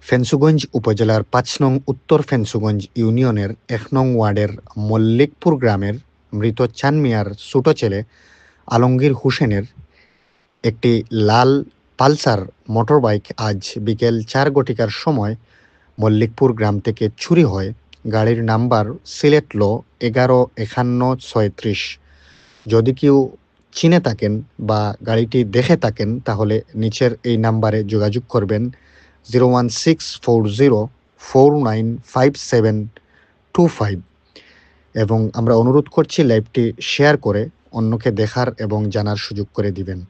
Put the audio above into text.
ফেঞ্চুগঞ্জ উপজেলার ৫ নং উত্তর ফেঞ্চুগঞ্জ ইউনিয়নের ১ নং ওয়ার্ডের মল্লিকপুর গ্রামের মৃত চান মিয়ার ছোট ছেলে আলমগীর হোসেনের একটি লাল পালসার মোটরবাইক আজ বিকেল ৪ ঘটিকার সময় মল্লিকপুর গ্রাম থেকে চুরি হয়। গাড়ির নাম্বার সিলেট ল ১১৫১-৩৬। যদি কেউ চিনে থাকেন বা গাড়িটি দেখে থাকেন তাহলে নিচের এই নাম্বারে যোগাযোগ করবেন 01640495725 এবং আমরা অনুরোধ করছি লাইভটি শেয়ার করে অন্যকে দেখার এবং জানার সুযোগ করে দিবেন।